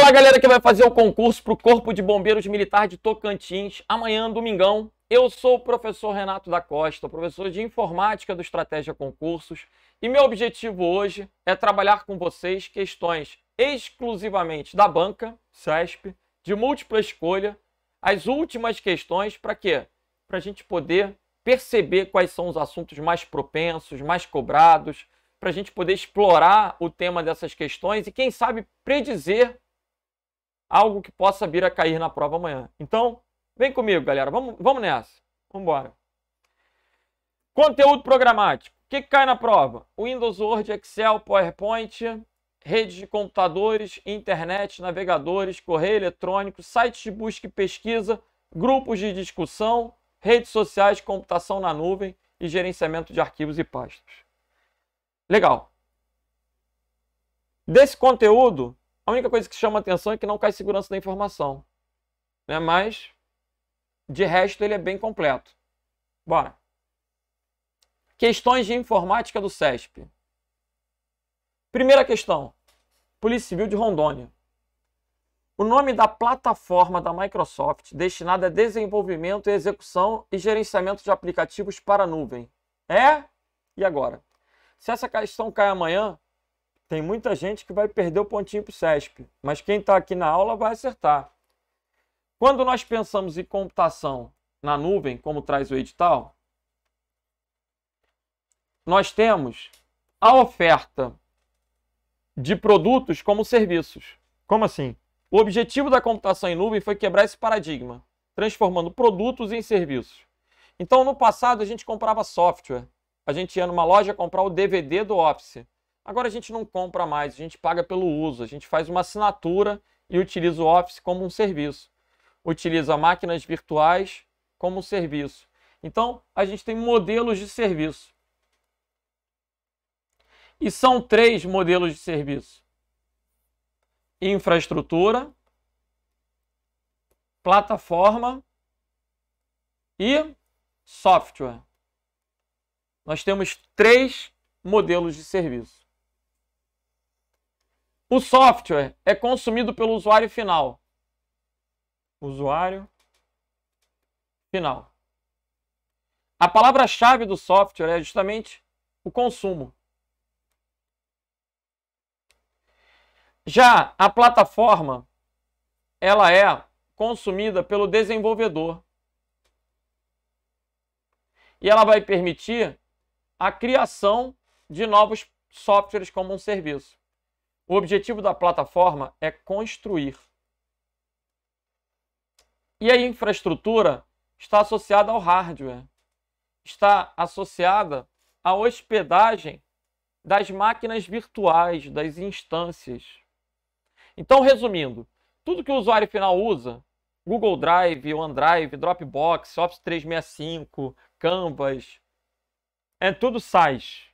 Para a galera que vai fazer o concurso para o Corpo de Bombeiros Militar de Tocantins, amanhã, domingão, eu sou o professor Renato da Costa, professor de Informática do Estratégia Concursos, e meu objetivo hoje é trabalhar com vocês questões exclusivamente da banca, CESP, de múltipla escolha, as últimas questões, para quê? Para a gente poder perceber quais são os assuntos mais propensos, mais cobrados, para a gente poder explorar o tema dessas questões e, quem sabe, predizer algo que possa vir a cair na prova amanhã. Então, vem comigo, galera. Vamos nessa. Vamos embora. Conteúdo programático. O que cai na prova? Windows, Word, Excel, PowerPoint, redes de computadores, internet, navegadores, correio eletrônico, sites de busca e pesquisa, grupos de discussão, redes sociais, computação na nuvem e gerenciamento de arquivos e pastas. Legal. Desse conteúdo, a única coisa que chama atenção é que não cai segurança da informação, né? Mas, de resto, ele é bem completo. Bora. Questões de informática do CESP. Primeira questão. Polícia Civil de Rondônia. O nome da plataforma da Microsoft destinada a desenvolvimento, execução e gerenciamento de aplicativos para a nuvem é? E agora? Se essa questão cai amanhã, tem muita gente que vai perder o pontinho para o CESP, mas quem está aqui na aula vai acertar. Quando nós pensamos em computação na nuvem, como traz o edital, nós temos a oferta de produtos como serviços. Como assim? O objetivo da computação em nuvem foi quebrar esse paradigma, transformando produtos em serviços. Então, no passado, a gente comprava software. A gente ia numa loja comprar o DVD do Office. Agora a gente não compra mais, a gente paga pelo uso, a gente faz uma assinatura e utiliza o Office como um serviço. Utiliza máquinas virtuais como um serviço. Então, a gente tem modelos de serviço. E são 3 modelos de serviço: infraestrutura, plataforma e software. Nós temos 3 modelos de serviço. O software é consumido pelo usuário final. Usuário final. A palavra-chave do software é justamente o consumo. Já a plataforma, ela é consumida pelo desenvolvedor. E ela vai permitir a criação de novos softwares como um serviço. O objetivo da plataforma é construir. E a infraestrutura está associada ao hardware. Está associada à hospedagem das máquinas virtuais, das instâncias. Então, resumindo, tudo que o usuário final usa, Google Drive, OneDrive, Dropbox, Office 365, Canvas, é tudo SaaS.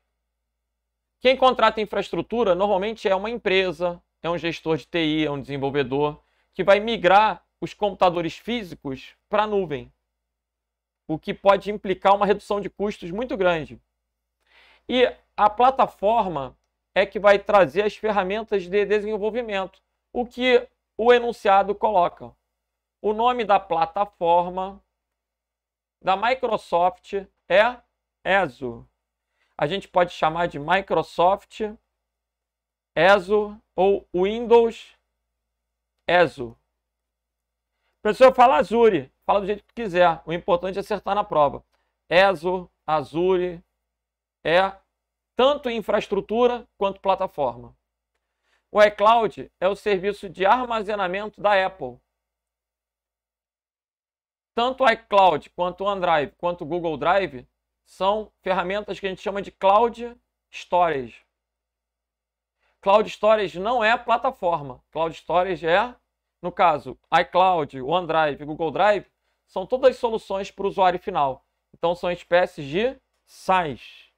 Quem contrata infraestrutura normalmente é uma empresa, é um gestor de TI, é um desenvolvedor, que vai migrar os computadores físicos para a nuvem, o que pode implicar uma redução de custos muito grande. E a plataforma é que vai trazer as ferramentas de desenvolvimento, o que o enunciado coloca. O nome da plataforma da Microsoft é Azure. A gente pode chamar de Microsoft Azure ou Windows Azure. A pessoa fala Azure, fala do jeito que quiser. O importante é acertar na prova. Azure, Azure é tanto infraestrutura quanto plataforma. O iCloud é o serviço de armazenamento da Apple. Tanto o iCloud quanto o OneDrive quanto o Google Drive são ferramentas que a gente chama de Cloud Storage. Cloud Storage não é plataforma. Cloud Storage é, no caso, iCloud, OneDrive, Google Drive, são todas soluções para o usuário final. Então são espécies de SaaS.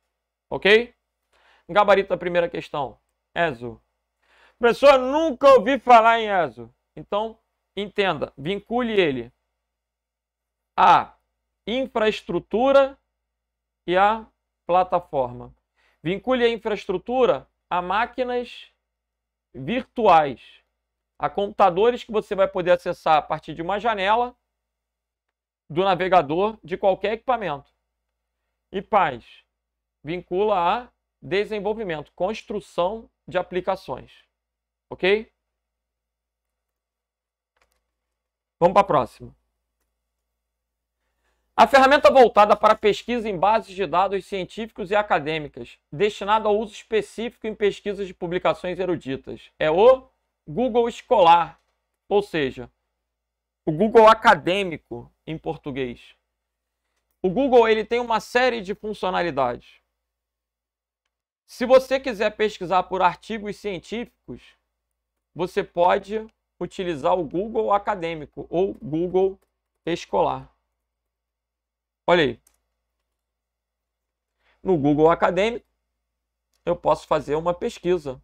Ok? Gabarito da primeira questão. Azure. Professor, nunca ouvi falar em Azure. Então, entenda, vincule ele à infraestrutura e à plataforma. Vincule a infraestrutura a máquinas virtuais. a computadores que você vai poder acessar a partir de uma janela do navegador de qualquer equipamento. E PaaS vincula a desenvolvimento, construção de aplicações. Ok? Vamos para a próxima. A ferramenta voltada para pesquisa em bases de dados científicos e acadêmicas, destinada ao uso específico em pesquisas de publicações eruditas, é o Google Escolar, ou seja, o Google Acadêmico em português. O Google ele tem uma série de funcionalidades. Se você quiser pesquisar por artigos científicos, você pode utilizar o Google Acadêmico ou Google Escolar. Olha aí. No Google Acadêmico, eu posso fazer uma pesquisa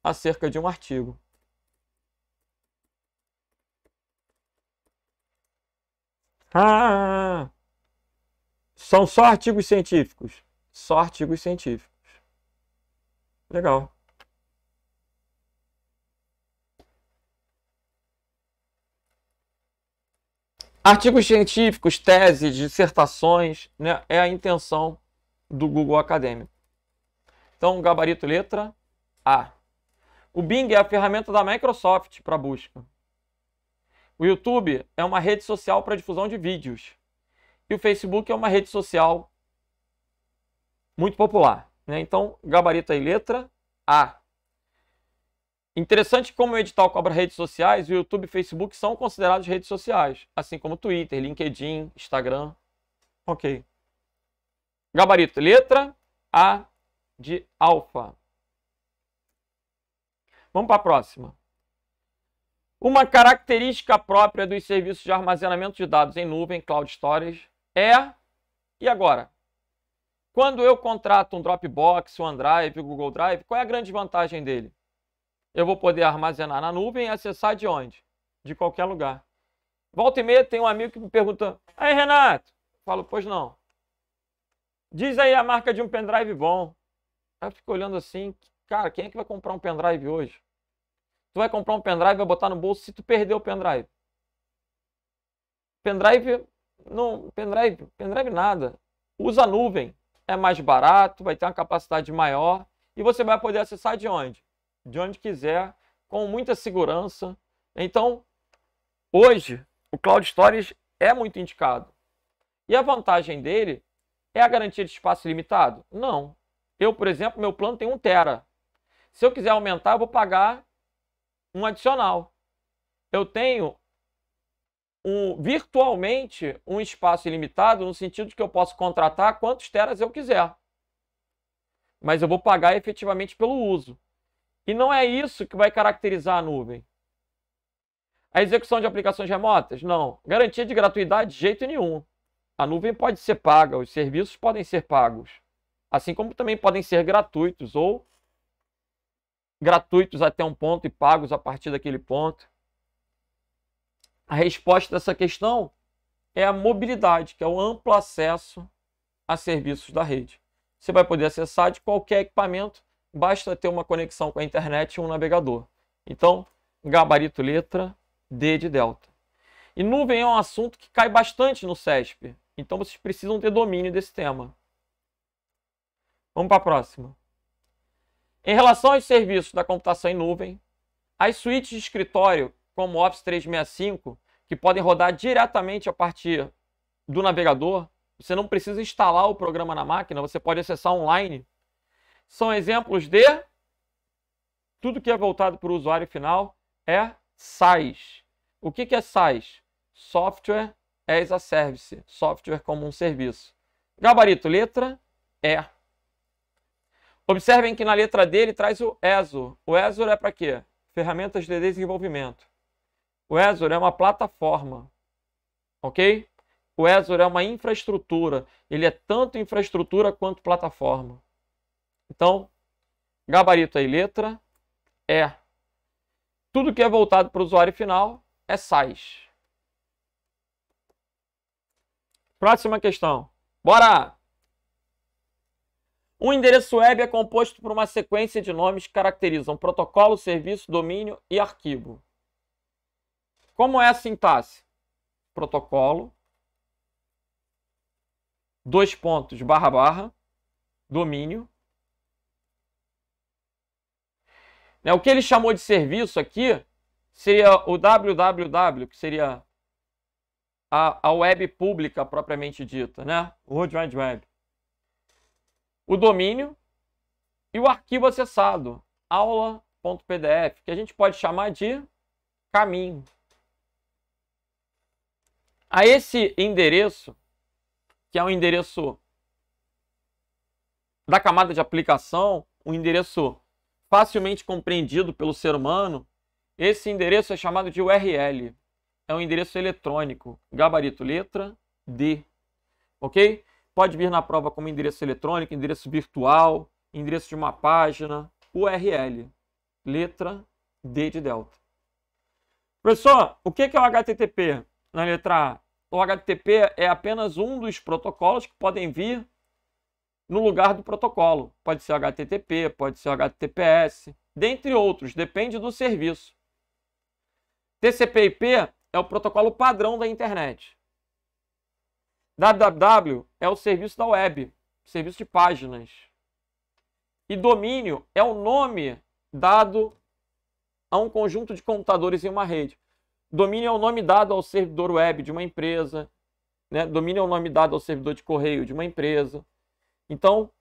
acerca de um artigo. São só artigos científicos. Só artigos científicos. Legal. Artigos científicos, teses, dissertações, né, é a intenção do Google Acadêmico. Então, gabarito letra A. O Bing é a ferramenta da Microsoft para busca. O YouTube é uma rede social para difusão de vídeos. E o Facebook é uma rede social muito popular, né? Então, gabarito aí, letra A. Interessante como o edital cobra redes sociais, o YouTube e o Facebook são considerados redes sociais, assim como Twitter, LinkedIn, Instagram. Ok. Gabarito, letra A de alfa. Vamos para a próxima. Uma característica própria dos serviços de armazenamento de dados em nuvem, Cloud Storage, é... E agora? Quando eu contrato um Dropbox, um OneDrive, o Google Drive, qual é a grande vantagem dele? Eu vou poder armazenar na nuvem e acessar de onde? De qualquer lugar. Volta e meia tem um amigo que me pergunta: aí, Renato? Eu falo, pois não. Diz aí a marca de um pendrive bom. Aí eu fico olhando assim, cara, quem é que vai comprar um pendrive hoje? Tu vai comprar um pendrive, vai botar no bolso se tu perder o pendrive. Pendrive, não, pendrive nada. Usa a nuvem. É mais barato, vai ter uma capacidade maior e você vai poder acessar de onde? De onde quiser, com muita segurança. Então, hoje, o Cloud Storage é muito indicado. E a vantagem dele é a garantia de espaço ilimitado? Não. Eu, por exemplo, meu plano tem 1 TB. Se eu quiser aumentar, eu vou pagar um adicional. Eu tenho virtualmente um espaço ilimitado, no sentido de que eu posso contratar quantos teras eu quiser. Mas eu vou pagar efetivamente pelo uso. E não é isso que vai caracterizar a nuvem. A execução de aplicações remotas? Não. Garantia de gratuidade? De jeito nenhum. A nuvem pode ser paga, os serviços podem ser pagos. Assim como também podem ser gratuitos ou gratuitos até um ponto e pagos a partir daquele ponto. A resposta dessa questão é a mobilidade, que é o amplo acesso a serviços da rede. Você vai poder acessar de qualquer equipamento, basta ter uma conexão com a internet e um navegador. Então, gabarito letra D de delta. E nuvem é um assunto que cai bastante no CESP, então vocês precisam ter domínio desse tema. Vamos para a próxima. Em relação aos serviços da computação em nuvem, as suítes de escritório, como o Office 365, que podem rodar diretamente a partir do navegador, você não precisa instalar o programa na máquina, você pode acessar online. São exemplos de tudo que é voltado para o usuário final é SaaS. O que é SaaS? Software as a Service, software como um serviço. Gabarito, letra E. Observem que na letra D ele traz o Azure. O Azure é para quê? Ferramentas de desenvolvimento. O Azure é uma plataforma, ok? O Azure é uma infraestrutura. Ele é tanto infraestrutura quanto plataforma. Então, gabarito aí, letra E. Tudo que é voltado para o usuário final é SaaS. Próxima questão. Bora! Um endereço web é composto por uma sequência de nomes que caracterizam protocolo, serviço, domínio e arquivo. Como é a sintaxe? Protocolo, dois pontos, barra, barra, domínio. O que ele chamou de serviço aqui seria o www, que seria a web pública propriamente dita, né? O World Wide Web. O domínio e o arquivo acessado, aula.pdf, que a gente pode chamar de caminho. A esse endereço, que é um endereço da camada de aplicação, um endereço facilmente compreendido pelo ser humano, esse endereço é chamado de URL. É um endereço eletrônico, gabarito letra D, ok? Pode vir na prova como endereço eletrônico, endereço virtual, endereço de uma página, URL, letra D de delta. Professor, o que é o HTTP na letra A? O HTTP é apenas um dos protocolos que podem vir no lugar do protocolo. Pode ser o HTTP, pode ser o HTTPS, dentre outros, depende do serviço. TCP/IP é o protocolo padrão da internet. www é o serviço da web, serviço de páginas. E domínio é o nome dado a um conjunto de computadores em uma rede. Domínio é o nome dado ao servidor web de uma empresa, né? Domínio é o nome dado ao servidor de correio de uma empresa. Então,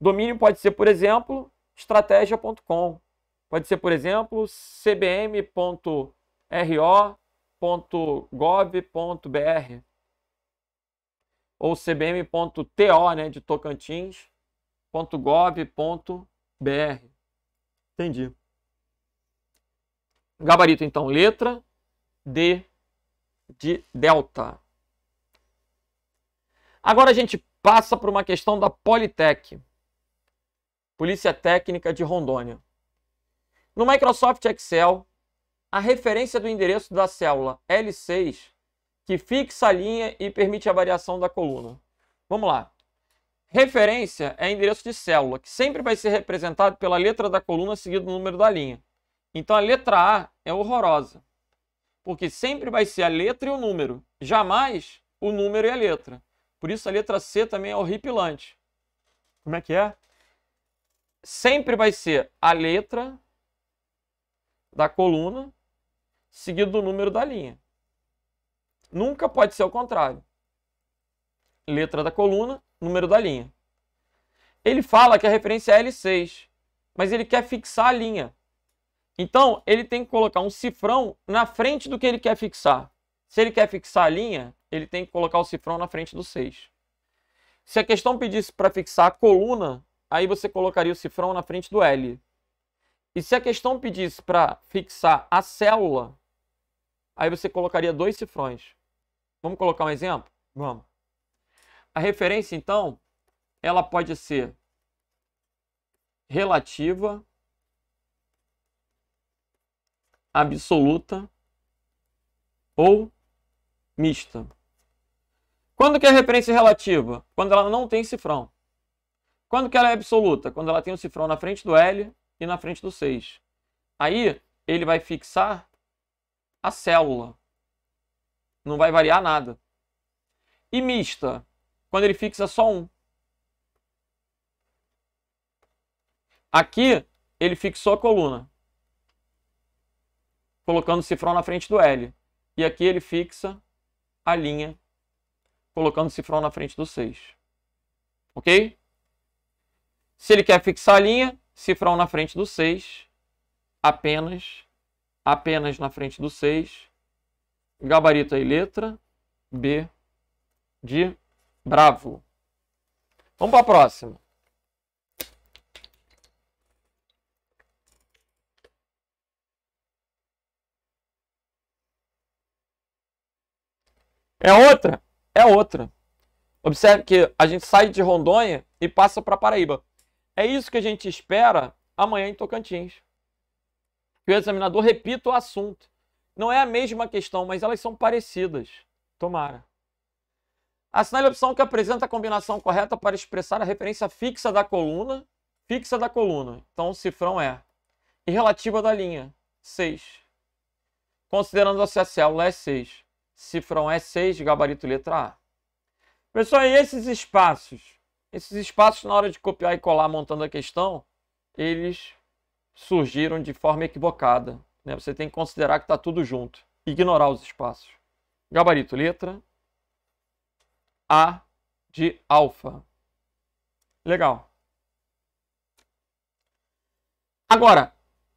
domínio pode ser, por exemplo, estratégia.com. Pode ser, por exemplo, cbm.ro.gov.br ou cbm.to, né, de Tocantins.gov.br. Entendi. Gabarito, então, letra D de delta. Agora a gente passa por uma questão da Politec, Polícia Técnica de Rondônia. No Microsoft Excel, a referência do endereço da célula L6, que fixa a linha e permite a variação da coluna. Vamos lá. Referência é endereço de célula, que sempre vai ser representado pela letra da coluna seguido do número da linha. Então a letra A é horrorosa, porque sempre vai ser a letra e o número, jamais o número e a letra. Por isso a letra C também é horripilante. Como é que é? Sempre vai ser a letra da coluna seguido do número da linha. Nunca pode ser o contrário. Letra da coluna, número da linha. Ele fala que a referência é L6, mas ele quer fixar a linha. Então, ele tem que colocar um cifrão na frente do que ele quer fixar. Se ele quer fixar a linha, ele tem que colocar o cifrão na frente do 6. Se a questão pedisse para fixar a coluna, aí você colocaria o cifrão na frente do L. E se a questão pedisse para fixar a célula, aí você colocaria dois cifrões. Vamos colocar um exemplo? Vamos. A referência, então, ela pode ser relativa, absoluta ou mista. Quando que é referência relativa? Quando ela não tem cifrão. Quando que ela é absoluta? Quando ela tem o cifrão na frente do L e na frente do 6. Aí, ele vai fixar a célula. Não vai variar nada. E mista? Quando ele fixa só um. Aqui, ele fixou a coluna, colocando o cifrão na frente do L. E aqui ele fixa a linha, colocando o cifrão na frente do 6. Ok? Se ele quer fixar a linha, cifrão na frente do 6, apenas na frente do 6, gabarito aí, letra B de bravo. Vamos para a próxima. É outra? É outra. Observe que a gente sai de Rondônia e passa para Paraíba. É isso que a gente espera amanhã em Tocantins. Que o examinador repita o assunto. Não é a mesma questão, mas elas são parecidas. Tomara. Assinale a opção que apresenta a combinação correta para expressar a referência fixa da coluna. Fixa da coluna. Então o cifrão é. E relativa da linha. 6. considerando se a célula é 6. Cifrão é 6, gabarito letra A. Pessoal, e esses espaços? Esses espaços, na hora de copiar e colar montando a questão, eles surgiram de forma equivocada, né? Você tem que considerar que está tudo junto. Ignorar os espaços. Gabarito letra A de alfa. Legal. Agora,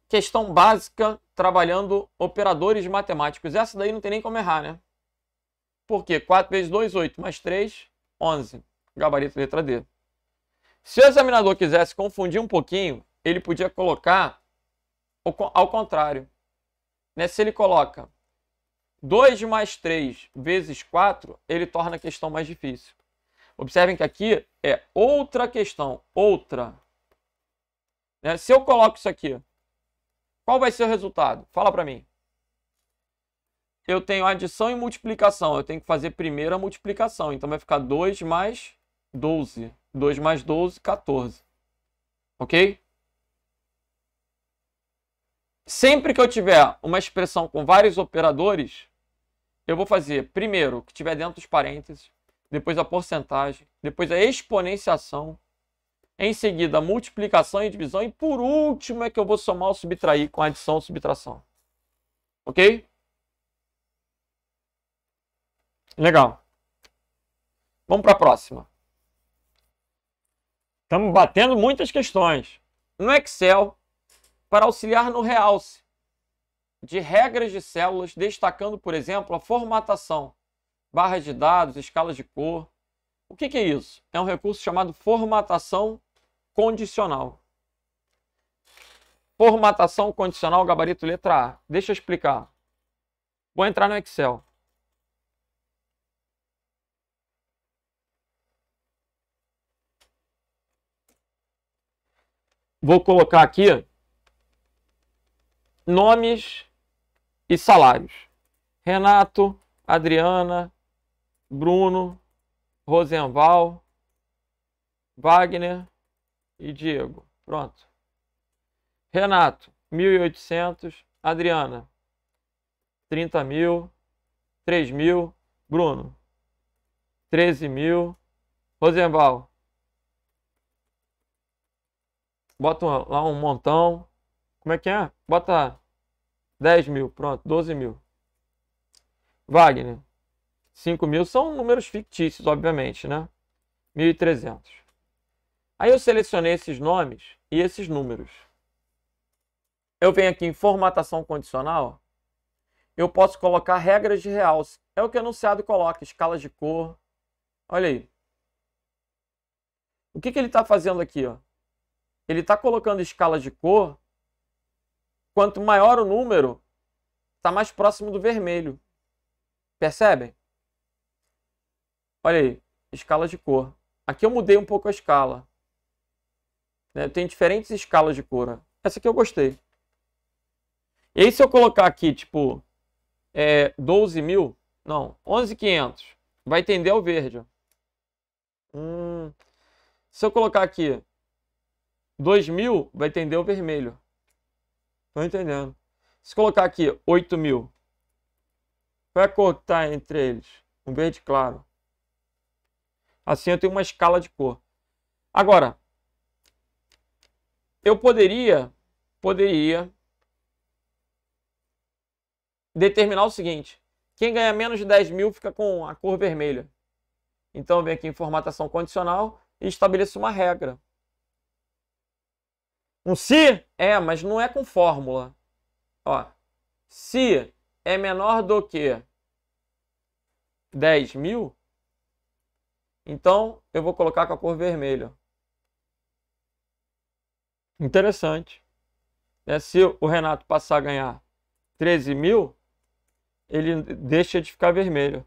questão básica, trabalhando operadores matemáticos. Essa daí não tem nem como errar, né? Por quê? 4 vezes 2, 8, mais 3, 11. Gabarito letra D. Se o examinador quisesse confundir um pouquinho, ele podia colocar ao contrário. Né? Se ele coloca 2 mais 3 vezes 4, ele torna a questão mais difícil. Observem que aqui é outra questão. Outra. Né? Se eu coloco isso aqui, qual vai ser o resultado? Fala para mim. Eu tenho adição e multiplicação. Eu tenho que fazer primeiro a multiplicação. Então vai ficar 2 mais 12. 2 mais 12, 14. Ok? Sempre que eu tiver uma expressão com vários operadores, eu vou fazer primeiro o que tiver dentro dos parênteses, depois a porcentagem, depois a exponenciação, em seguida a multiplicação e divisão, e por último é que eu vou somar ou subtrair com adição ou subtração. Ok? Legal. Vamos para a próxima. Estamos batendo muitas questões. No Excel, para auxiliar no realce de regras de células, destacando, por exemplo, a formatação, barras de dados, escalas de cor. O que é isso? É um recurso chamado formatação condicional. Formatação condicional, gabarito letra A. Deixa eu explicar. Vou entrar no Excel. Vou colocar aqui nomes e salários. Renato, Adriana, Bruno, Rosenval, Wagner e Diego. Pronto. Renato, 1.800. Adriana, 30.000. 3.000. Bruno, 13.000. Rosenval, bota lá um montão. Como é que é? Bota 10.000. Pronto, 12.000. Wagner, 5.000. São números fictícios, obviamente, né? 1.300. Aí eu selecionei esses nomes e esses números. Eu venho aqui em formatação condicional. Eu posso colocar regras de realce. É o que o enunciado coloca, escalas de cor. Olha aí. O que ele está fazendo aqui? Ó? Ele está colocando escalas de cor. Quanto maior o número, está mais próximo do vermelho. Percebem? Olha aí, escalas de cor. Aqui eu mudei um pouco a escala. Tem diferentes escalas de cor. Essa aqui eu gostei. E aí se eu colocar aqui, tipo, 12.000, não, 11.500, vai tender ao verde. Ó. Se eu colocar aqui 2.000, vai tender ao vermelho. Estou entendendo. Se colocar aqui 8.000, qual é a cor que está entre eles? Um verde claro. Assim eu tenho uma escala de cor. Agora, eu poderia determinar o seguinte. Quem ganha menos de 10.000 fica com a cor vermelha. Então eu venho aqui em formatação condicional e estabeleço uma regra. Um se mas não é com fórmula. Ó, se é menor do que 10.000, então eu vou colocar com a cor vermelha. Interessante. Se o Renato passar a ganhar 13.000, ele deixa de ficar vermelho.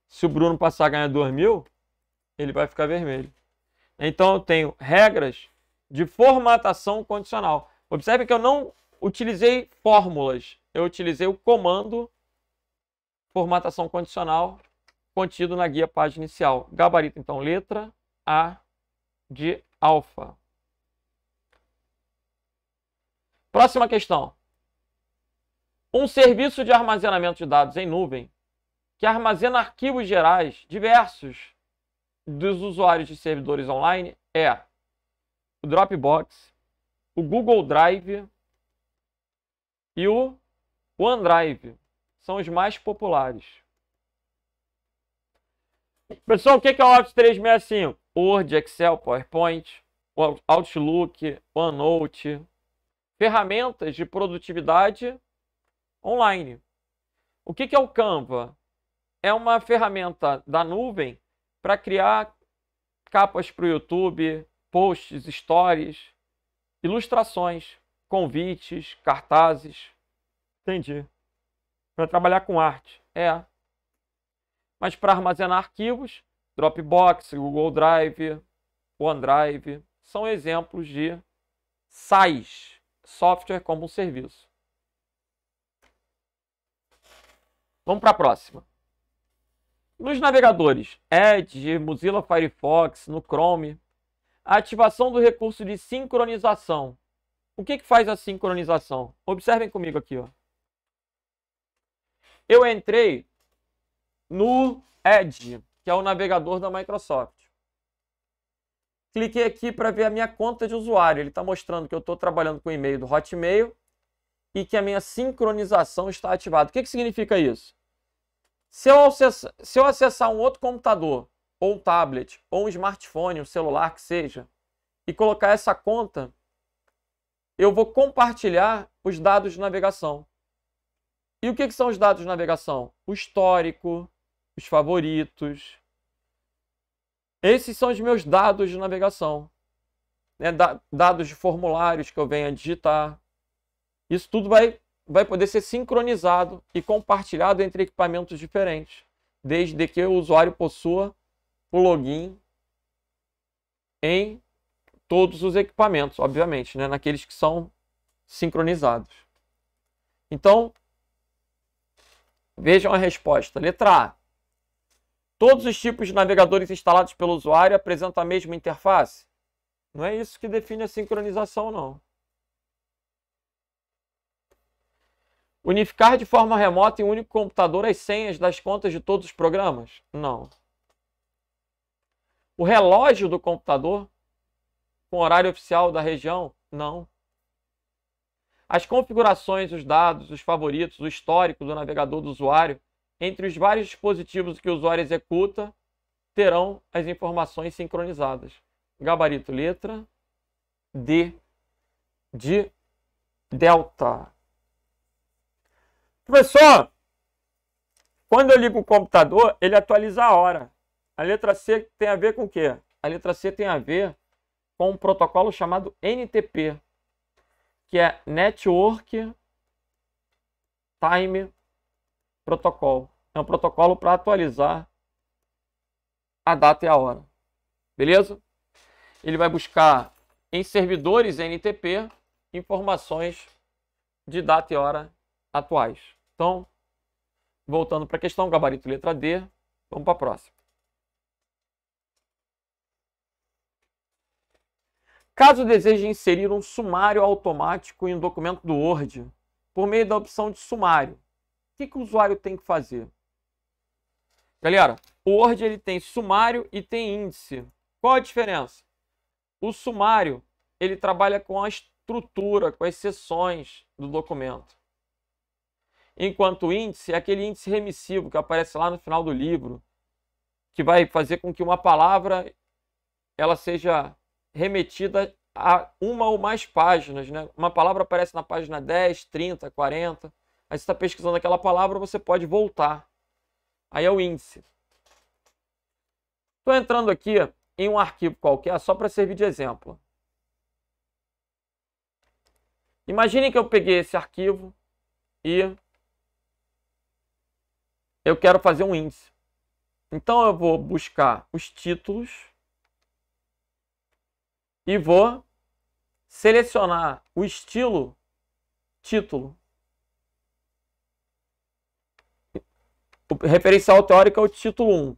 Se o Bruno passar a ganhar 2.000, ele vai ficar vermelho. Então eu tenho regras de formatação condicional. Observe que eu não utilizei fórmulas. Eu utilizei o comando formatação condicional contido na guia página inicial. Gabarito, então, letra A de alfa. Próxima questão. Um serviço de armazenamento de dados em nuvem que armazena arquivos gerais diversos dos usuários de servidores online é o Dropbox, o Google Drive e o OneDrive. São os mais populares. Pessoal, o que é o Office 365? Word, Excel, PowerPoint, Outlook, OneNote. Ferramentas de produtividade online. O que é o Canva? É uma ferramenta da nuvem para criar capas para o YouTube, posts, stories, ilustrações, convites, cartazes. Entendi. Para trabalhar com arte. Mas para armazenar arquivos, Dropbox, Google Drive, OneDrive, são exemplos de SaaS, software como um serviço. Vamos para a próxima. Nos navegadores Edge, Mozilla Firefox, no Chrome, a ativação do recurso de sincronização. O que faz a sincronização? Observem comigo aqui. Eu entrei no Edge, que é o navegador da Microsoft. Cliquei aqui para ver a minha conta de usuário. Ele está mostrando que eu estou trabalhando com o e-mail do Hotmail e que a minha sincronização está ativada. O que significa isso? Se eu acessar um outro computador, ou um tablet, ou um smartphone, um celular que seja, e colocar essa conta, eu vou compartilhar os dados de navegação. E o que são os dados de navegação? O histórico, os favoritos. Esses são os meus dados de navegação. Dados de formulários que eu venha digitar. Isso tudo vai poder ser sincronizado e compartilhado entre equipamentos diferentes, desde que o usuário possua o login em todos os equipamentos, obviamente, naqueles que são sincronizados. Então, vejam a resposta. Letra A. Todos os tipos de navegadores instalados pelo usuário apresentam a mesma interface? Não é isso que define a sincronização, não. Unificar de forma remota em um único computador as senhas das contas de todos os programas? Não. O relógio do computador, com horário oficial da região? Não. As configurações, os dados, os favoritos, o histórico do navegador do usuário, entre os vários dispositivos que o usuário executa, terão as informações sincronizadas. Gabarito letra D de delta. Professor, quando eu ligo o computador, ele atualiza a hora. A letra C tem a ver com o quê? A letra C tem a ver com um protocolo chamado NTP, que é Network Time Protocol. É um protocolo para atualizar a data e a hora. Beleza? Ele vai buscar em servidores NTP informações de data e hora atuais. Então, voltando para a questão, gabarito letra D, vamos para a próxima. Caso deseje inserir um sumário automático em um documento do Word, por meio da opção de sumário, o que o usuário tem que fazer? Galera, o Word ele tem sumário e tem índice. Qual a diferença? O sumário ele trabalha com a estrutura, com as seções do documento. Enquanto o índice é aquele índice remissivo que aparece lá no final do livro, que vai fazer com que uma palavra ela seja remetida a uma ou mais páginas, né? Uma palavra aparece na página 10, 30, 40. Aí você está pesquisando aquela palavra, você pode voltar. Aí é o índice. Estou entrando aqui em um arquivo qualquer, só para servir de exemplo. Imaginem que eu peguei esse arquivo e eu quero fazer um índice. Então eu vou buscar os títulos e vou selecionar o estilo título. O referencial teórico é o título 1.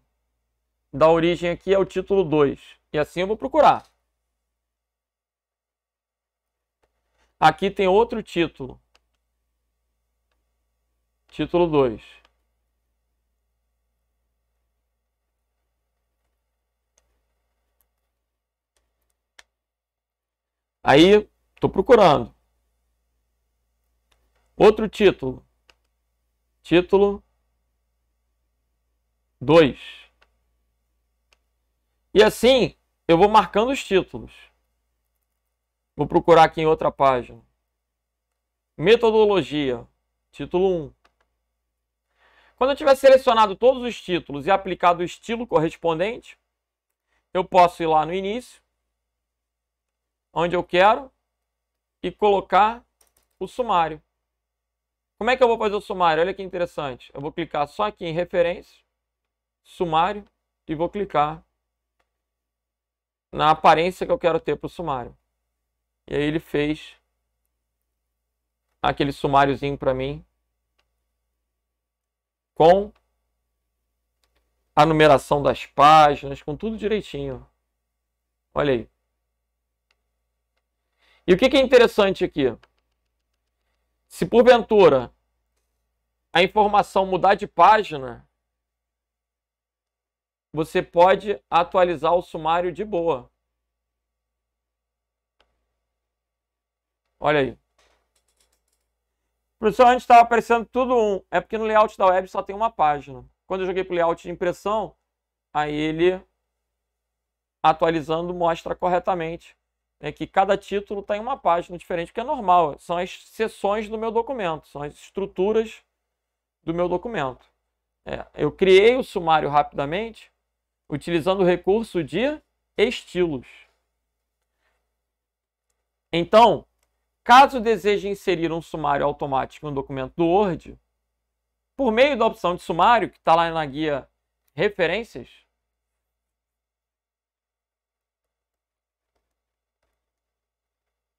Da origem aqui é o título 2. E assim eu vou procurar. Aqui tem outro título. Título 2. Aí, estou procurando. Outro título. Título 2. E assim, eu vou marcando os títulos. Vou procurar aqui em outra página. Metodologia. Título 1. Quando eu tiver selecionado todos os títulos e aplicado o estilo correspondente, eu posso ir lá no início, onde eu quero, e colocar o sumário. Como é que eu vou fazer o sumário? Olha que interessante. Eu vou clicar só aqui em referência, sumário, e vou clicar na aparência que eu quero ter para o sumário. E aí ele fez aquele sumáriozinho para mim, com a numeração das páginas, com tudo direitinho. Olha aí. E o que é interessante aqui? Se porventura a informação mudar de página, você pode atualizar o sumário de boa. Olha aí. Professor, antes estava aparecendo tudo um. É porque no layout da web só tem uma página. Quando eu joguei para o layout de impressão, aí ele, atualizando, mostra corretamente que cada título está em uma página diferente, que é normal. São as seções do meu documento, são as estruturas do meu documento. Eu criei o sumário rapidamente, utilizando o recurso de estilos. Então, caso deseje inserir um sumário automático no documento do Word, por meio da opção de sumário, que está lá na guia Referências,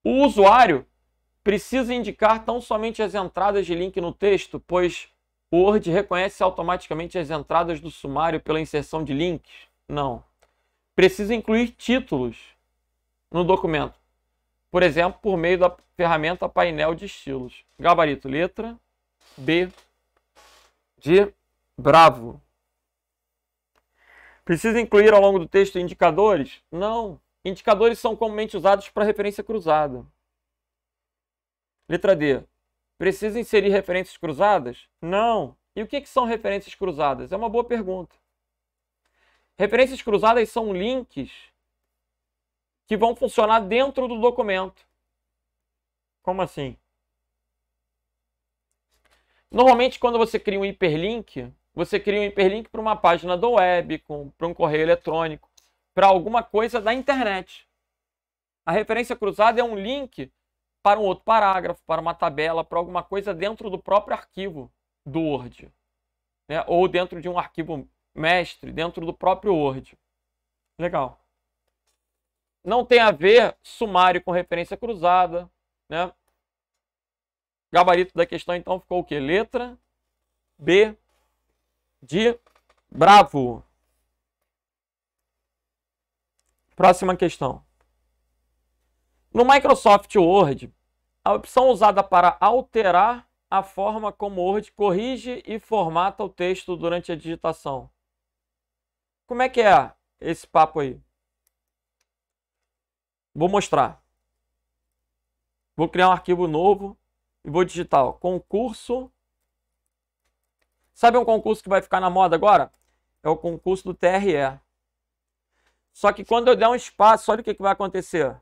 o usuário precisa indicar tão somente as entradas de link no texto, pois o Word reconhece automaticamente as entradas do sumário pela inserção de links? Não. Precisa incluir títulos no documento. Por exemplo, por meio da ferramenta painel de estilos. Gabarito, letra B de Bravo. Precisa incluir ao longo do texto indicadores? Não. Indicadores são comumente usados para referência cruzada. Letra D. Precisa inserir referências cruzadas? Não. E o que são referências cruzadas? É uma boa pergunta. Referências cruzadas são links que vão funcionar dentro do documento. Como assim? Normalmente, quando você cria um hiperlink, você cria um hiperlink para uma página do web, para um correio eletrônico, para alguma coisa da internet. A referência cruzada é um link para um outro parágrafo, para uma tabela, para alguma coisa dentro do próprio arquivo do Word, né? Ou dentro de um arquivo mestre, dentro do próprio Word. Legal. Não tem a ver sumário com referência cruzada, né? Gabarito da questão, então, ficou o quê? Letra B de Bravo. Próxima questão. No Microsoft Word, a opção usada para alterar a forma como o Word corrige e formata o texto durante a digitação. Como é que é esse papo aí? Vou mostrar. Vou criar um arquivo novo e vou digitar, ó, concurso. Sabe um concurso que vai ficar na moda agora? É o concurso do TRE. Só que quando eu der um espaço, olha o que vai acontecer.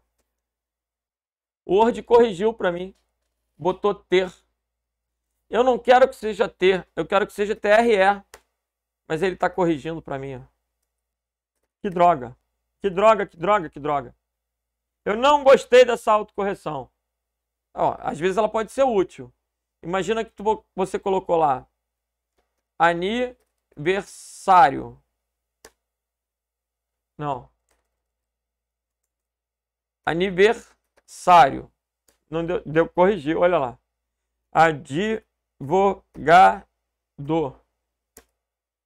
O Word corrigiu para mim. Botou ter. Eu não quero que seja ter, eu quero que seja TRE. Mas ele está corrigindo para mim. Ó. Que droga. Que droga, que droga, que droga. Eu não gostei dessa autocorreção. Ó, às vezes ela pode ser útil. Imagina que você colocou lá aniversário. Não. Aniversário. Não deu corrigir, olha lá. Advogado.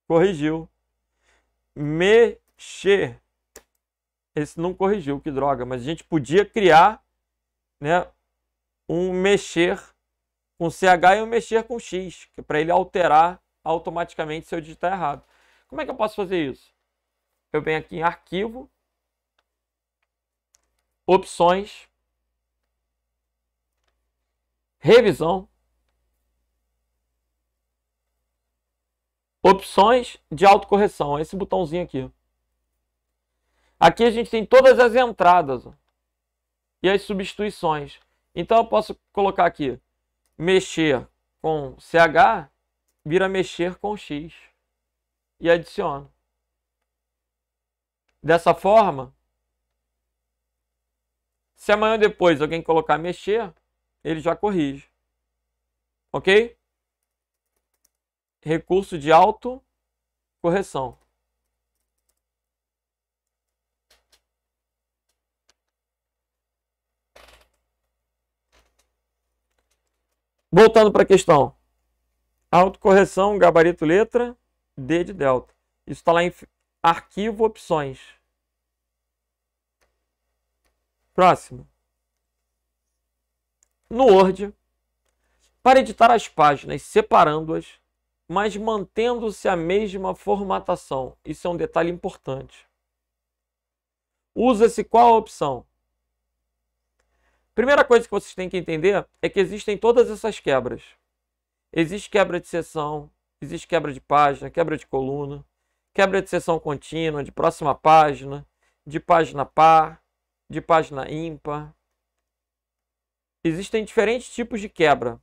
Corrigiu. Mexer. Esse não corrigiu, que droga. Mas a gente podia criar, né, um mexer com CH e eu mexer com X, que é para ele alterar automaticamente se eu digitar errado. Como é que eu posso fazer isso? Eu venho aqui em Arquivo, Opções, Revisão, Opções de autocorreção, esse botãozinho aqui. Aqui a gente tem todas as entradas e as substituições. Então eu posso colocar aqui, mexer com CH, vira mexer com X. E adiciono. Dessa forma, se amanhã ou depois alguém colocar mexer, ele já corrige. Ok? Recurso de autocorreção. Voltando para a questão. Autocorreção, gabarito, letra, D de delta. Isso está lá em Arquivo, Opções. Próximo. No Word, para editar as páginas, separando-as, mas mantendo-se a mesma formatação. Isso é um detalhe importante. Usa-se qual opção? Primeira coisa que vocês têm que entender é que existem todas essas quebras. Existe quebra de seção, existe quebra de página, quebra de coluna, quebra de seção contínua, de próxima página, de página par, de página ímpar. Existem diferentes tipos de quebra.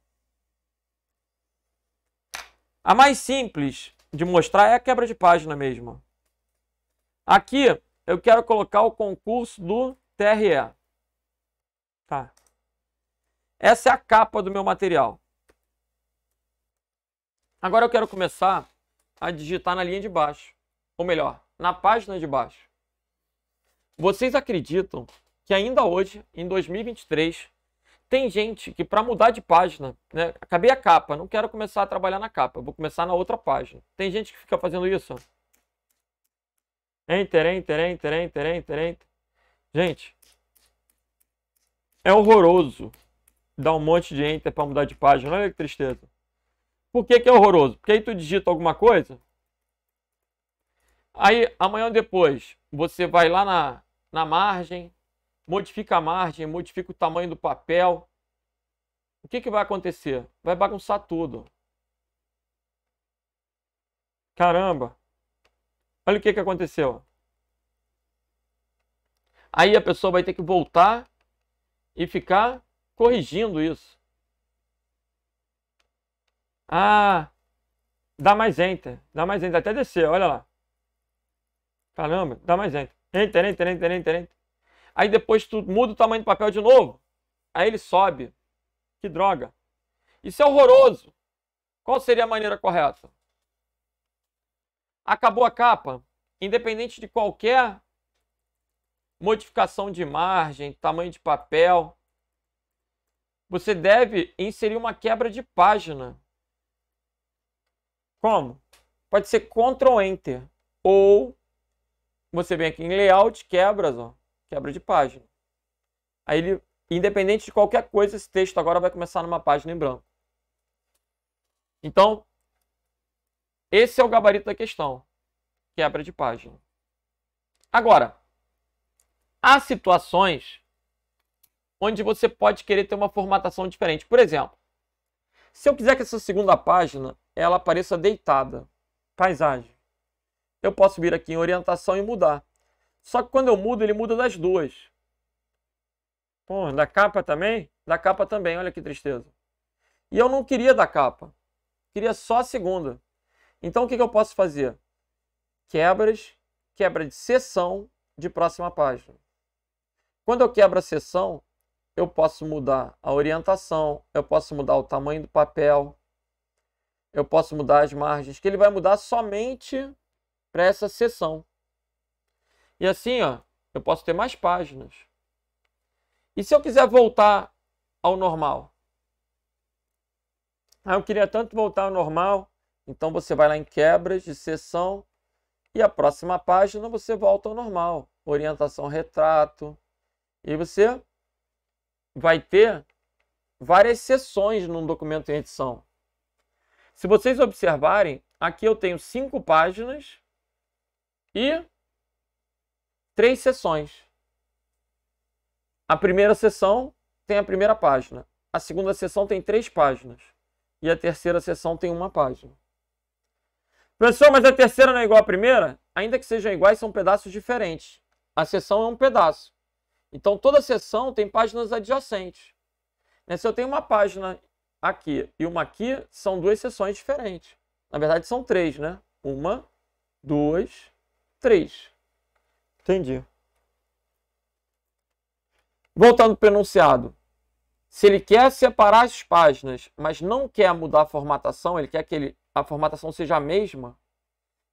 A mais simples de mostrar é a quebra de página mesmo. Aqui eu quero colocar o concurso do TRE. Tá. Essa é a capa do meu material. Agora eu quero começar a digitar na linha de baixo. Ou melhor, na página de baixo. Vocês acreditam que ainda hoje, em 2023, tem gente que para mudar de página, né? Acabei a capa, não quero começar a trabalhar na capa, vou começar na outra página. Tem gente que fica fazendo isso. Enter, enter, enter, enter, enter, enter. Gente, é horroroso dar um monte de enter para mudar de página. Olha que tristeza. Por que que é horroroso? Porque aí tu digita alguma coisa, aí amanhã ou depois você vai lá na margem, modifica a margem, modifica o tamanho do papel. O que que vai acontecer? Vai bagunçar tudo. Caramba! Olha o que que aconteceu. Aí a pessoa vai ter que voltar e ficar corrigindo isso. Ah, dá mais enter. Dá mais enter. Até descer, olha lá. Caramba, dá mais enter. Enter, enter, enter, enter, enter. Aí depois tu muda o tamanho do papel de novo. Aí ele sobe. Que droga. Isso é horroroso. Qual seria a maneira correta? Acabou a capa. Independente de qualquer modificação de margem, tamanho de papel, você deve inserir uma quebra de página. Como? Pode ser Ctrl Enter. Ou você vem aqui em Layout, quebras, ó, quebra de página. Aí ele, independente de qualquer coisa, esse texto agora vai começar numa página em branco. Então, esse é o gabarito da questão. Quebra de página. Agora, há situações onde você pode querer ter uma formatação diferente. Por exemplo, se eu quiser que essa segunda página ela apareça deitada, paisagem, eu posso vir aqui em orientação e mudar. Só que quando eu mudo, ele muda das duas. Pô, da capa também? Da capa também, olha que tristeza. E eu não queria da capa. Queria só a segunda. Então o que eu posso fazer? Quebras, quebra de seção de próxima página. Quando eu quebro a seção, eu posso mudar a orientação, eu posso mudar o tamanho do papel, eu posso mudar as margens, que ele vai mudar somente para essa seção. E assim, ó, eu posso ter mais páginas. E se eu quiser voltar ao normal? Eu queria tanto voltar ao normal, então você vai lá em quebras de seção e a próxima página você volta ao normal. Orientação retrato. E você vai ter várias seções num documento em edição. Se vocês observarem, aqui eu tenho 5 páginas e 3 seções. A primeira seção tem a primeira página. A segunda seção tem 3 páginas. E a terceira seção tem 1 página. Professor, mas a terceira não é igual à primeira? Ainda que sejam iguais, são pedaços diferentes. A seção é um pedaço. Então, toda seção tem páginas adjacentes. Se eu tenho uma página aqui e uma aqui, são 2 seções diferentes. Na verdade, são 3, né? 1, 2, 3. Entendi. Voltando para o enunciado. Se ele quer separar as páginas, mas não quer mudar a formatação, ele quer que a formatação seja a mesma,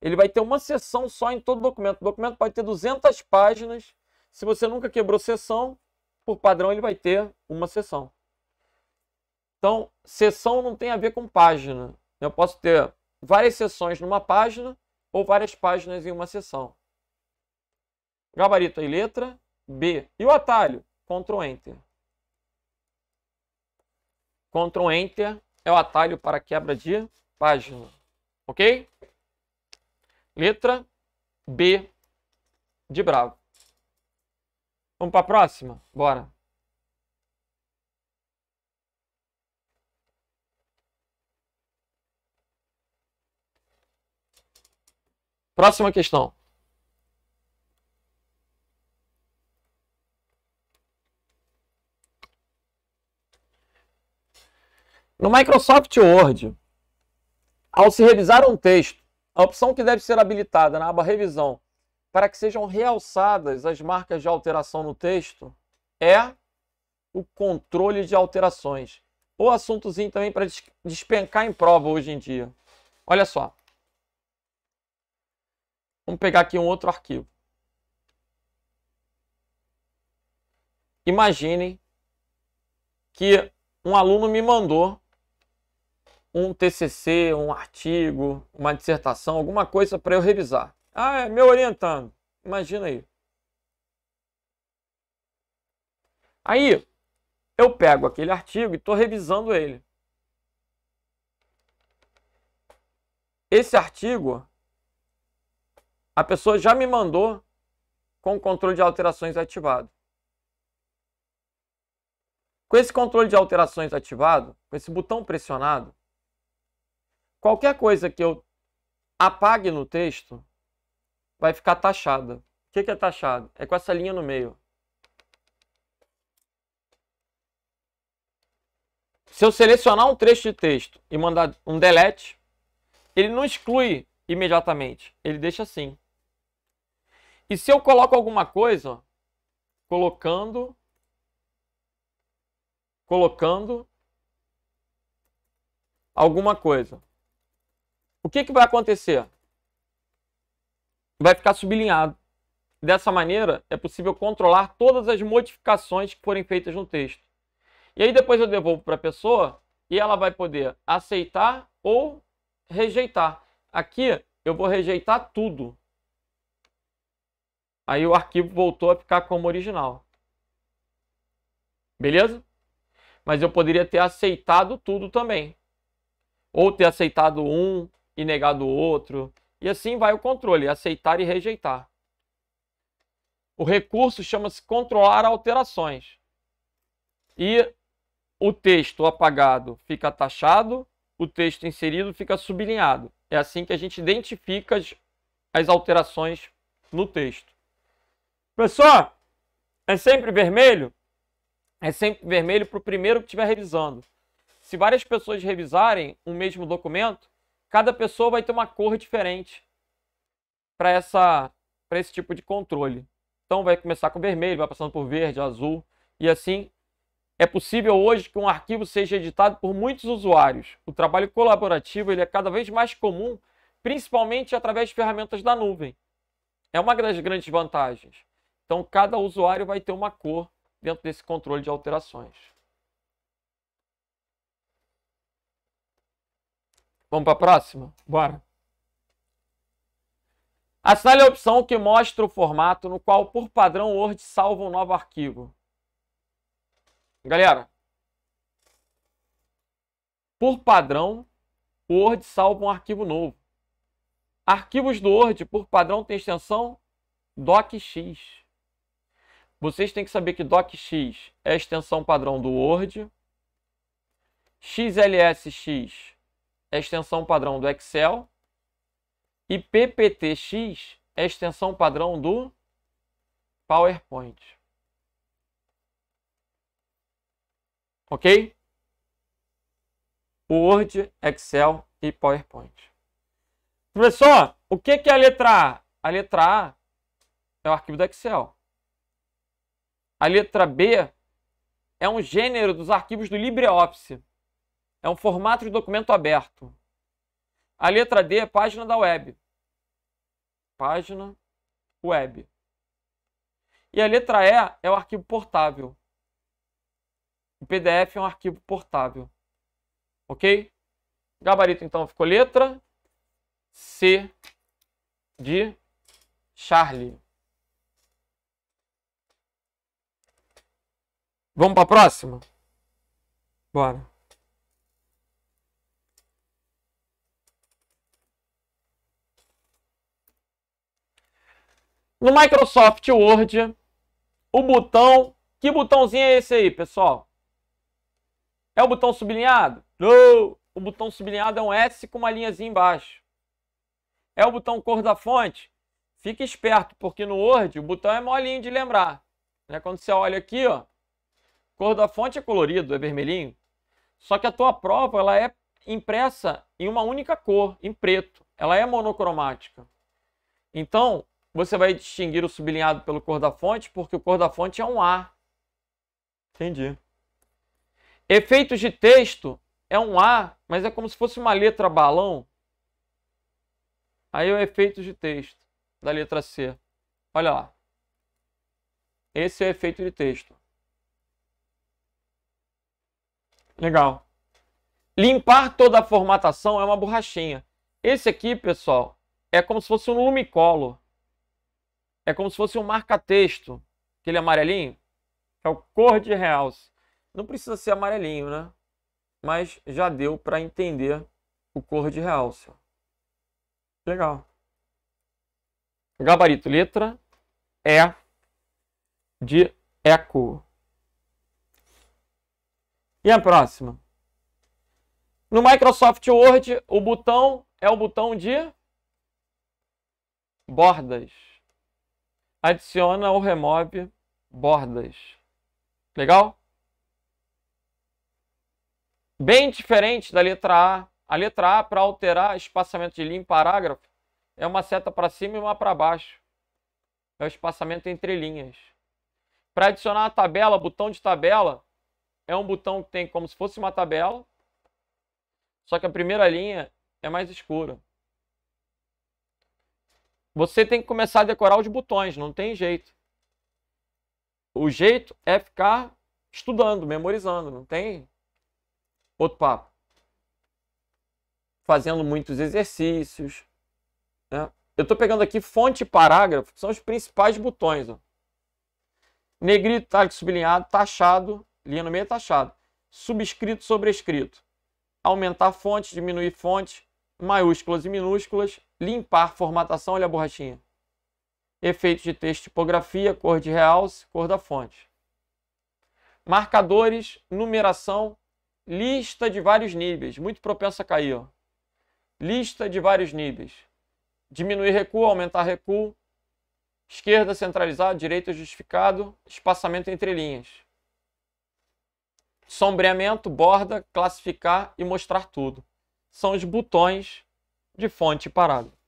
ele vai ter uma seção só em todo documento. O documento pode ter 200 páginas. Se você nunca quebrou seção, por padrão ele vai ter uma seção. Então, seção não tem a ver com página. Eu posso ter várias seções numa página ou várias páginas em uma seção. Gabarito aí, letra B. E o atalho? Ctrl Enter. Ctrl Enter é o atalho para quebra de página. Ok? Letra B de bravo. Vamos para a próxima? Bora. Próxima questão. No Microsoft Word, ao se revisar um texto, a opção que deve ser habilitada na aba Revisão para que sejam realçadas as marcas de alteração no texto é o controle de alterações. Ou assuntozinho também para despencar em prova hoje em dia. Olha só. Vamos pegar aqui um outro arquivo. Imaginem que um aluno me mandou um TCC, um artigo, uma dissertação, alguma coisa para eu revisar. Ah, é meu orientando. Imagina aí. Aí, eu pego aquele artigo e estou revisando ele. Esse artigo, a pessoa já me mandou com o controle de alterações ativado. Com esse controle de alterações ativado, com esse botão pressionado, qualquer coisa que eu apague no texto vai ficar taxada. O que é taxado? É com essa linha no meio. Se eu selecionar um trecho de texto e mandar um delete, ele não exclui imediatamente. Ele deixa assim. E se eu coloco alguma coisa, colocando alguma coisa, o que vai acontecer? Vai ficar sublinhado. Dessa maneira, é possível controlar todas as modificações que forem feitas no texto. E aí depois eu devolvo para a pessoa e ela vai poder aceitar ou rejeitar. Aqui eu vou rejeitar tudo. Aí o arquivo voltou a ficar como original. Beleza? Mas eu poderia ter aceitado tudo também. Ou ter aceitado um e negado o outro. E assim vai o controle, aceitar e rejeitar. O recurso chama-se controlar alterações. E o texto apagado fica taxado, o texto inserido fica sublinhado. É assim que a gente identifica as alterações no texto. Professor, é sempre vermelho? É sempre vermelho para o primeiro que estiver revisando. Se várias pessoas revisarem o mesmo documento, cada pessoa vai ter uma cor diferente para esse tipo de controle. Então vai começar com vermelho, vai passando por verde, azul, e assim é possível hoje que um arquivo seja editado por muitos usuários. O trabalho colaborativo ele é cada vez mais comum, principalmente através de ferramentas da nuvem. É uma das grandes vantagens. Então cada usuário vai ter uma cor dentro desse controle de alterações. Vamos para a próxima? Bora! Assinale a opção que mostra o formato no qual, por padrão, o Word salva um novo arquivo. Galera, Por padrão, o Word salva um arquivo novo. Arquivos do Word, por padrão, tem extensão docx. Vocês têm que saber que docx é a extensão padrão do Word. XLSX é a extensão padrão do Excel. E PPTX é a extensão padrão do PowerPoint. Ok? Word, Excel e PowerPoint. Professor, o que é a letra A? A letra A é o arquivo do Excel. A letra B é um gênero dos arquivos do LibreOffice. É um formato de documento aberto. A letra D é página da web. Página web. E a letra E é o arquivo portável. O PDF é um arquivo portável. Ok? Gabarito, então, ficou letra C de Charlie. Vamos para a próxima? Bora. No Microsoft Word, o botão... Que botãozinho é esse aí, pessoal? É o botão sublinhado? Não! O botão sublinhado é um S com uma linhazinha embaixo. É o botão cor da fonte? Fique esperto, porque no Word o botão é molinho de lembrar. Quando você olha aqui, ó, cor da fonte é colorido, é vermelhinho. Só que a tua prova ela é impressa em uma única cor, em preto. Ela é monocromática. Então, você vai distinguir o sublinhado pelo cor da fonte, porque o cor da fonte é um A. Entendi. Efeitos de texto é um A, mas é como se fosse uma letra balão. Aí é o efeito de texto da letra C. Olha lá. Esse é o efeito de texto. Legal. Limpar toda a formatação é uma borrachinha. Esse aqui, pessoal, é como se fosse um lumicolor. É como se fosse um marca-texto. Aquele amarelinho. É o cor de realce. Não precisa ser amarelinho, né? Mas já deu para entender o cor de realce. Legal. Gabarito, letra E de eco. E a próxima? No Microsoft Word, o botão é o botão de bordas. Adiciona ou remove bordas. Legal? Bem diferente da letra A. A letra A, para alterar espaçamento de linha em parágrafo, é uma seta para cima e uma para baixo. É o espaçamento entre linhas. Para adicionar a tabela, botão de tabela, é um botão que tem como se fosse uma tabela, só que a primeira linha é mais escura. Você tem que começar a decorar os botões, não tem jeito. O jeito é ficar estudando, memorizando, não tem outro papo. Fazendo muitos exercícios. Né? Eu estou pegando aqui fonte e parágrafo, que são os principais botões. Ó. Negrito, itálico, sublinhado, taxado, linha no meio taxado. Subscrito, sobrescrito. Aumentar fonte, diminuir fonte, maiúsculas e minúsculas, limpar formatação, olha a borrachinha. Efeitos de texto, tipografia, cor de realce, cor da fonte. Marcadores, numeração, lista de vários níveis, muito propenso a cair. Ó. Lista de vários níveis. Diminuir recuo, aumentar recuo. Esquerda centralizado, direita justificado, espaçamento entre linhas. Sombreamento, borda, classificar e mostrar tudo. São os botões de fonte e parágrafo.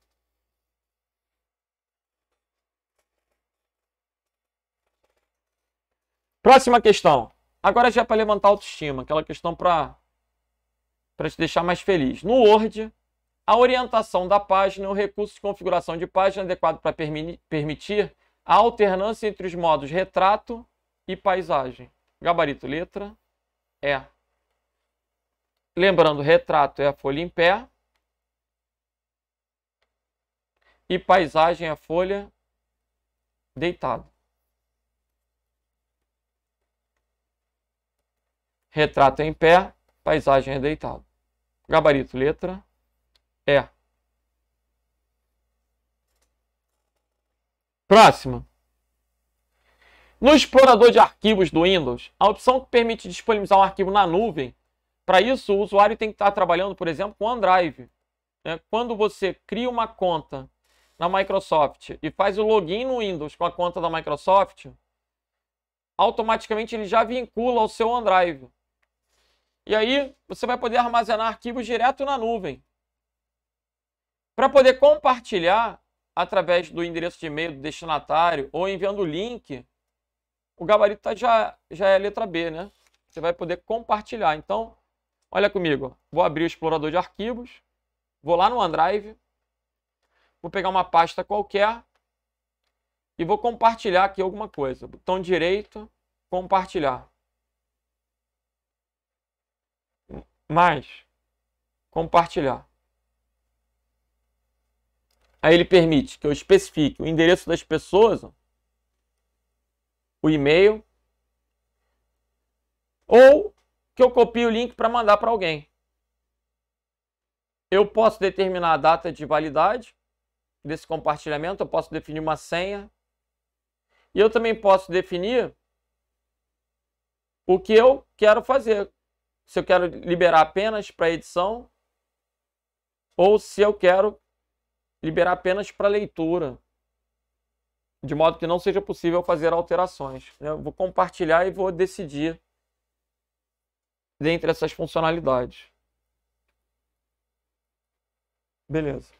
Próxima questão. Agora já é para levantar a autoestima, aquela questão para te deixar mais feliz. No Word, a orientação da página é um recurso de configuração de página adequado para permitir a alternância entre os modos retrato e paisagem. Gabarito, letra E. Lembrando, retrato é a folha em pé e paisagem é a folha deitada. Retrato é em pé, paisagem é deitado. Gabarito, letra E. Próxima. No explorador de arquivos do Windows, a opção que permite disponibilizar um arquivo na nuvem, para isso o usuário tem que estar trabalhando, por exemplo, com OneDrive. Quando você cria uma conta na Microsoft e faz o login no Windows com a conta da Microsoft, automaticamente ele já vincula ao seu OneDrive. E aí você vai poder armazenar arquivos direto na nuvem. Para poder compartilhar através do endereço de e-mail do destinatário ou enviando o link, o gabarito já é a letra B, né? Você vai poder compartilhar. Então, olha comigo. Vou abrir o explorador de arquivos. Vou lá no OneDrive. Vou pegar uma pasta qualquer. E vou compartilhar aqui alguma coisa. Botão direito, compartilhar. Mais, compartilhar. Aí ele permite que eu especifique o endereço das pessoas, o e-mail, ou que eu copie o link para mandar para alguém. Eu posso determinar a data de validade desse compartilhamento, eu posso definir uma senha, e eu também posso definir o que eu quero fazer. Se eu quero liberar apenas para edição, ou se eu quero liberar apenas para leitura, de modo que não seja possível fazer alterações. Eu vou compartilhar e vou decidir dentre essas funcionalidades. Beleza.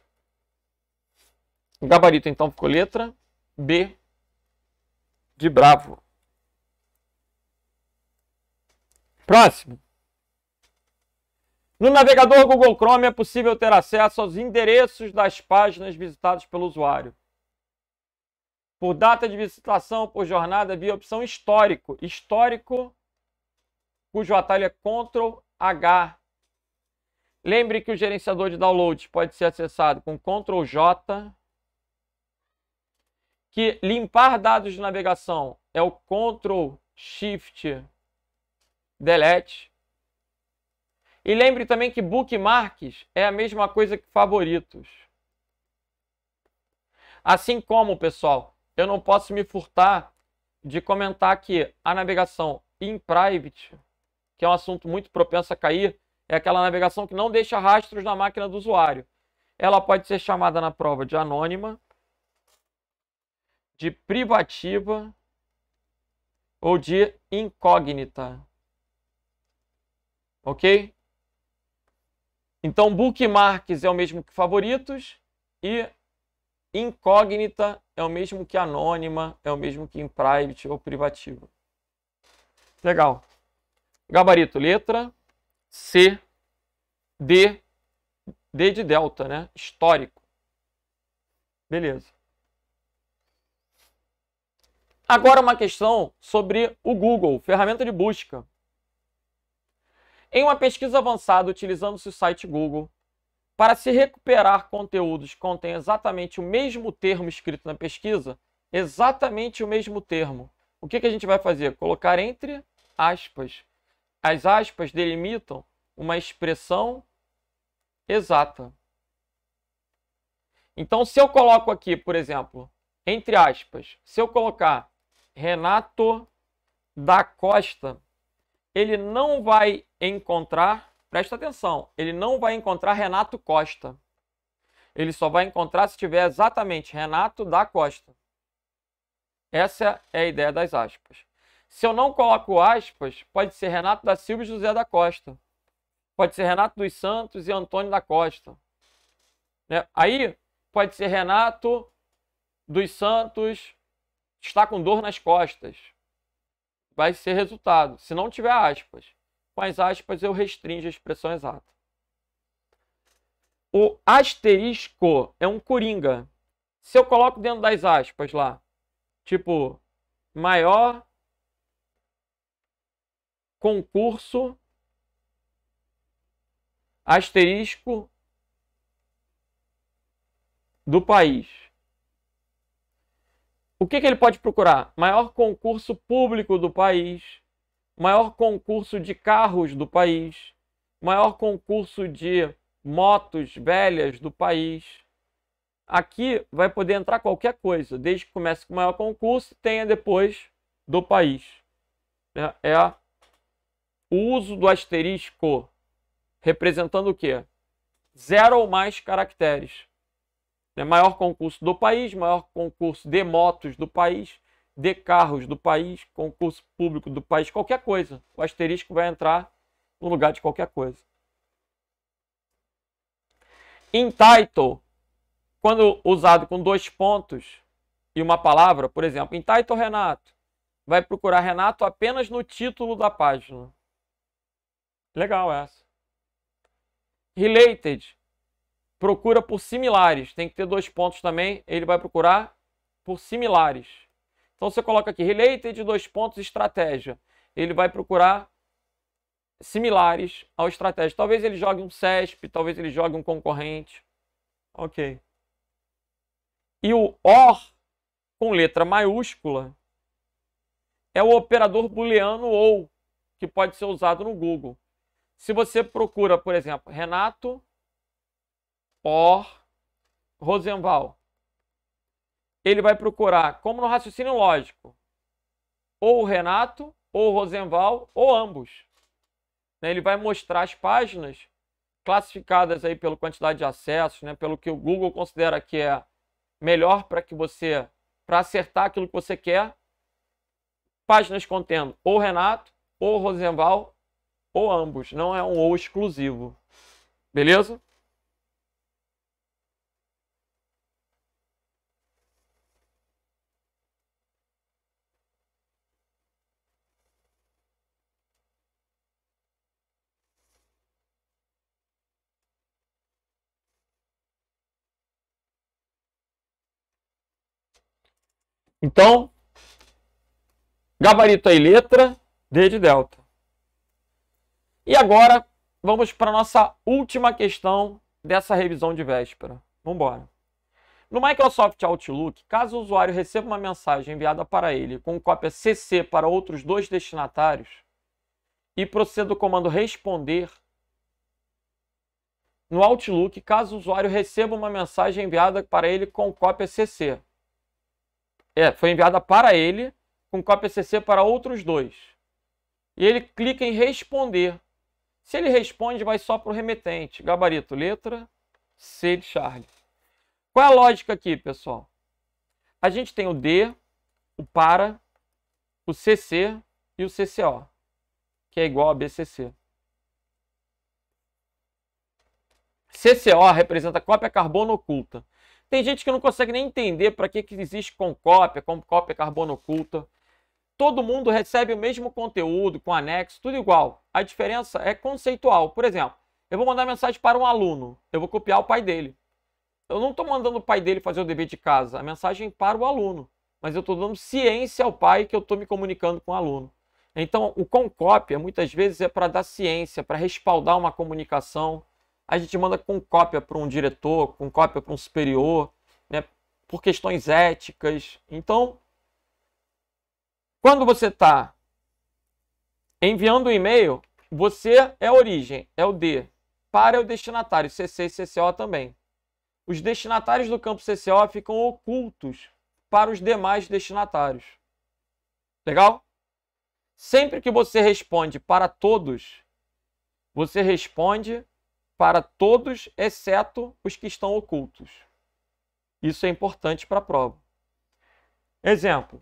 O gabarito, então, ficou letra B de bravo. Próximo. No navegador Google Chrome é possível ter acesso aos endereços das páginas visitadas pelo usuário. Por data de visitação, por jornada, via opção histórico. Histórico, cujo atalho é Ctrl+H. Lembre que o gerenciador de downloads pode ser acessado com Ctrl+J. Que limpar dados de navegação é o Ctrl+Shift+Delete. E lembre também que bookmarks é a mesma coisa que favoritos. Assim como, pessoal, eu não posso me furtar de comentar que a navegação in private, que é um assunto muito propenso a cair, é aquela navegação que não deixa rastros na máquina do usuário. Ela pode ser chamada na prova de anônima, de privativa ou de incógnita. Ok? Então, bookmarks é o mesmo que favoritos e incógnita é o mesmo que anônima, é o mesmo que in private ou privativa. Legal. Gabarito, letra C, D, D de delta, né? Histórico. Beleza. Agora uma questão sobre o Google, ferramenta de busca. Em uma pesquisa avançada utilizando-se o site Google, para se recuperar conteúdos que contêm exatamente o mesmo termo escrito na pesquisa, exatamente o mesmo termo, o que a gente vai fazer? Colocar entre aspas. As aspas delimitam uma expressão exata. Então, se eu coloco aqui, por exemplo, entre aspas, se eu colocar Renato da Costa, ele não vai encontrar, presta atenção, ele não vai encontrar Renato Costa. Ele só vai encontrar se tiver exatamente Renato da Costa. Essa é a ideia das aspas. Se eu não coloco aspas, pode ser Renato da Silva e José da Costa. Pode ser Renato dos Santos e Antônio da Costa. Aí pode ser Renato dos Santos está com dor nas costas. Vai ser resultado. Se não tiver aspas. Com as aspas eu restringo a expressão exata. O asterisco é um coringa. Se eu coloco dentro das aspas lá, tipo, maior concurso, asterisco do país. O que ele pode procurar? Maior concurso público do país, maior concurso de carros do país, maior concurso de motos velhas do país. Aqui vai poder entrar qualquer coisa, desde que comece com o maior concurso e tenha depois do país. É o uso do asterisco representando o quê? 0 ou mais caracteres. Maior concurso do país, maior concurso de motos do país, de carros do país, concurso público do país, qualquer coisa. O asterisco vai entrar no lugar de qualquer coisa. Entitle, quando usado com 2 pontos e uma palavra, por exemplo, entitle Renato, vai procurar Renato apenas no título da página. Legal essa. Related, procura por similares. Tem que ter 2 pontos também. Ele vai procurar por similares. Então você coloca aqui, related, 2 pontos, estratégia. Ele vai procurar similares ao estratégia. Talvez ele jogue um CESP, talvez ele jogue um concorrente. Ok. E o OR, com letra maiúscula, é o operador booleano OR, que pode ser usado no Google. Se você procura, por exemplo, Renato OR Rosenval, ele vai procurar, como no raciocínio lógico, ou o Renato, ou o Rosenval, ou ambos. Ele vai mostrar as páginas classificadas aí pela quantidade de acessos, pelo que o Google considera que é melhor para acertar aquilo que você quer. Páginas contendo ou Renato, ou Rosenval, ou ambos. Não é um ou exclusivo. Beleza? Então, gabarito aí, letra D de delta. E agora, vamos para a nossa última questão dessa revisão de véspera. Vamos embora. No Microsoft Outlook, caso o usuário receba uma mensagem enviada para ele com cópia CC para outros 2 destinatários e proceda o comando responder, no Outlook, caso o usuário receba uma mensagem enviada para ele com cópia CC, foi enviada para ele com cópia CC para outros 2. E ele clica em responder. Se ele responde, vai só para o remetente. Gabarito, letra C de Charlie. Qual é a lógica aqui, pessoal? A gente tem o D, o para, o CC e o CCO, que é igual a BCC. CCO representa cópia carbono oculta. Tem gente que não consegue nem entender para que existe com cópia carbono oculta. Todo mundo recebe o mesmo conteúdo, com anexo, tudo igual. A diferença é conceitual. Por exemplo, eu vou mandar mensagem para um aluno, eu vou copiar o pai dele. Eu não estou mandando o pai dele fazer o dever de casa, a mensagem para o aluno. Mas eu estou dando ciência ao pai que eu estou me comunicando com o aluno. Então, o com cópia, muitas vezes, é para dar ciência, para respaldar uma comunicação. A gente manda com cópia para um diretor, com cópia para um superior, por questões éticas. Então, quando você está enviando um e-mail, você é a origem, é o D. Para é o destinatário, CC e CCO também. Os destinatários do campo CCO ficam ocultos para os demais destinatários. Legal? Sempre que você responde para todos, você responde para todos, exceto os que estão ocultos. Isso é importante para a prova. Exemplo.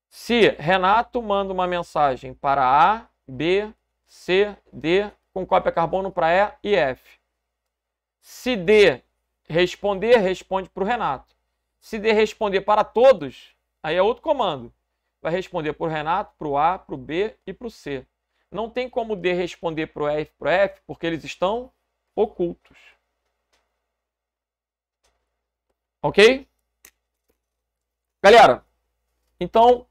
Se Renato manda uma mensagem para A, B, C, D, com cópia carbono para E e F. Se D responder, responde para o Renato. Se D responder para todos, aí é outro comando. Vai responder para o Renato, para o A, para o B e para o C. Não tem como D responder para o E e para o F, porque eles estão ocultos. Ok? Galera, então,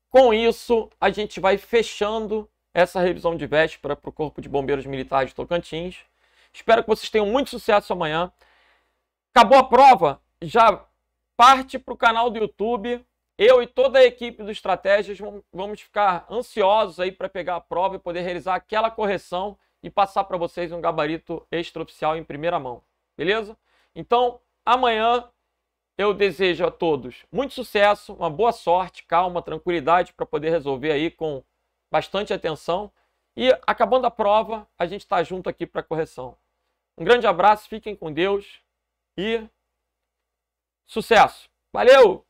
com isso, a gente vai fechando essa revisão de véspera para o Corpo de Bombeiros Militares de Tocantins. Espero que vocês tenham muito sucesso amanhã. Acabou a prova? Já parte para o canal do YouTube. Eu e toda a equipe do Estratégias vamos ficar ansiosos aí para pegar a prova e poder realizar aquela correção e passar para vocês um gabarito extraoficial em primeira mão, beleza? Então, amanhã eu desejo a todos muito sucesso, uma boa sorte, calma, tranquilidade para poder resolver aí com bastante atenção. E acabando a prova, a gente está junto aqui para correção. Um grande abraço, fiquem com Deus e sucesso! Valeu!